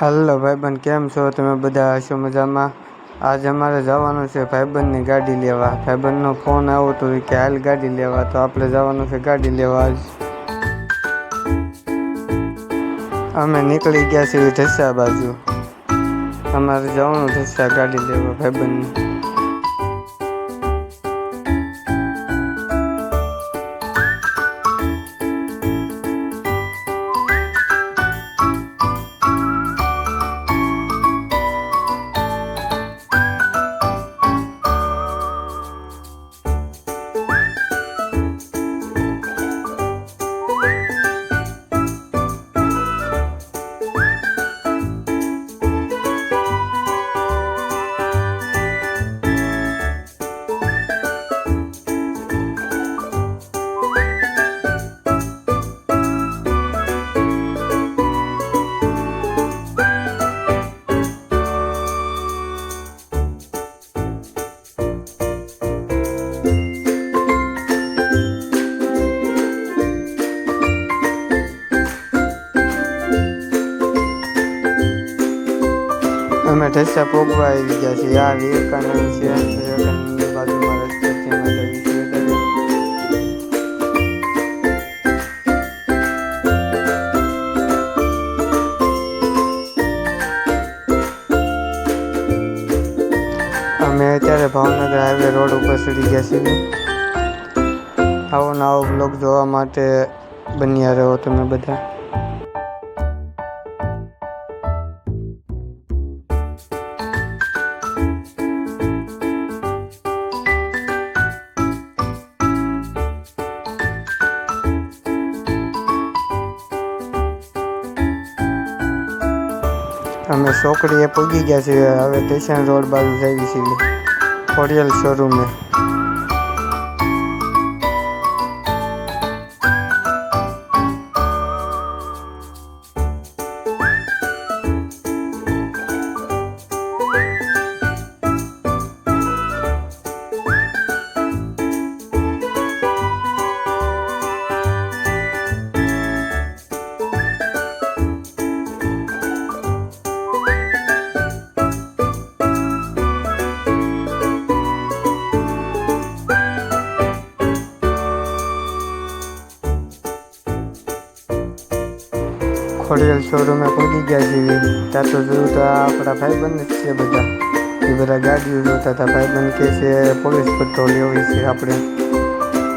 હાલો ભાઈબંધ, કેમ છો તમે? બધા હશો મજામાં? આજ અમારે જવાનું છે ભાઈબંધની ગાડી લેવા. ભાઈબંધનો ફોન આવ્યો તો કે હાલ ગાડી લેવા, તો આપણે જવાનું છે ગાડી લેવા. આજ અમે નીકળી ગયા છીએ ઢસા બાજુ. અમારે જવાનું ઢસા ગાડી લેવા ભાઈબંધની. અમે ઢસા પોગવા આવી ગયા છીએ. આ વિવેકાનંદ છે. વિવેકાનંદની બાજુમાં રસ્તો છે. અમે અત્યારે ભાવનગર હાઈવે રોડ ઉપર ચડી ગયા છીએ. આવો નવો બ્લોગ જોવા માટે બન્યા રહો તમે બધા. અમે ચોકડીએ પહોંચી ગયા છીએ. હવે સ્ટેશન રોડ બાજુ જઈએ છીએ ખોડિયાલ શોરૂમે. ખોડિયાલ શોરૂમે પહોંચી ગયા છીએ. ત્યાં તો જોયું તો આપણા ભાઈબંધ જ છે બધા. એ બધા ગાડીઓ જોતા હતા. ભાઈબંધ કહે છે પોલીસ પટ્ટો લેવી છે આપણે.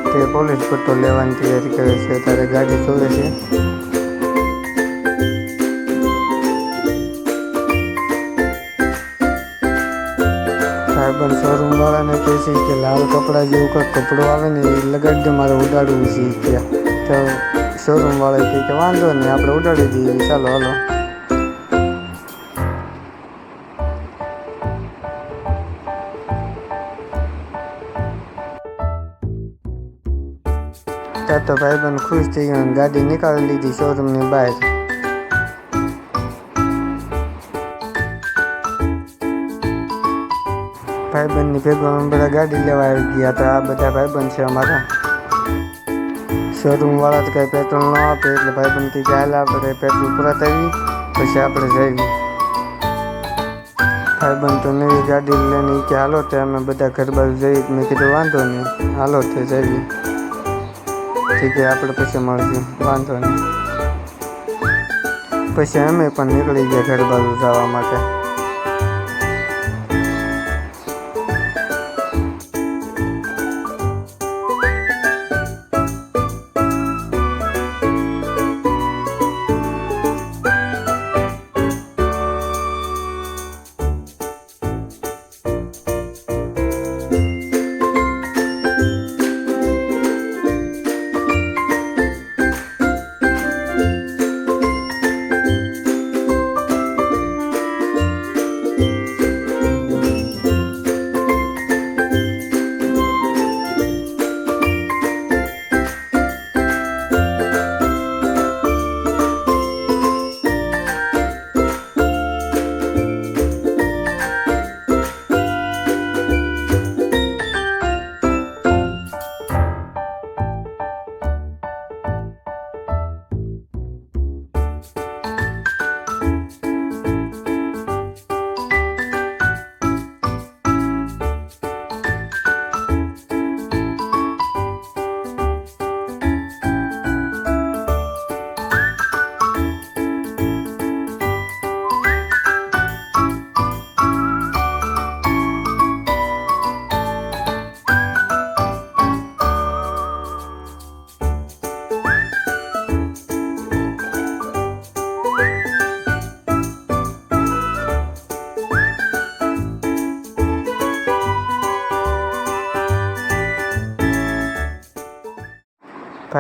તે પોલીસ પટ્ટો લેવાની તૈયારી કરે છે. ત્યારે ગાડી જોવે છે. ભાઈબંધ શોરૂમ વાળાને કહે છે કે લાલ કપડાં જેવું કંઈક કપડું આવે ને એ લગાડી દે, મારે ઉડાડવું છે ત્યાં. તો શોરૂમ વાળા કહે કે વાંધો નહીં, આપણે ઉડાડી દઈએ, ચાલો હાલો. ત્યાં તો ભાઈબંધ ખુશ થઈ ગયો. ગાડી નીકાળી લીધી શોરૂમની બહાર. ભાઈબંધની ભેગા અમે બધા ગાડી લેવા આવી ગયા હતા. આ બધા ભાઈબંધ છે અમારા. શોરૂમ વાળા તો કાંઈ પેટ્રોલ ન આપે એટલે ભાઈબંધ કે હાલ આપણે પેટ્રોલ પુરાતાવી પછી આપણે જઈએ. ભાઈબંધ તો નવી ગાડી લઈને કે હાલો તે અમે બધા ઘર બાજુ જઈએ. મેં કીધું વાંધો નહીં, હાલો તે જઈએ. ઠીક છે, આપણે પછી મળશું, વાંધો નહીં. પછી અમે પણ નીકળી ગયા ઘર બાજુ જવા માટે.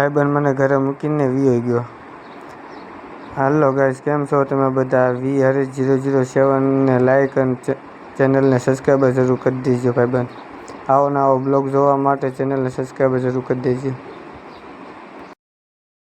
ભાઈબંધ મને ઘરે મૂકીને વીયો ગયો. હાલો ગાઈસ, કેમ છો તમે બધા? VHaris007ને લાઇક અને ચેનલને સબસ્ક્રાઈબર જરૂર કરી દેજો ભાઈબંધ. આવો નવો બ્લોગ જોવા માટે ચેનલને સબસ્ક્રાઈબર જરૂર કરી દેજો.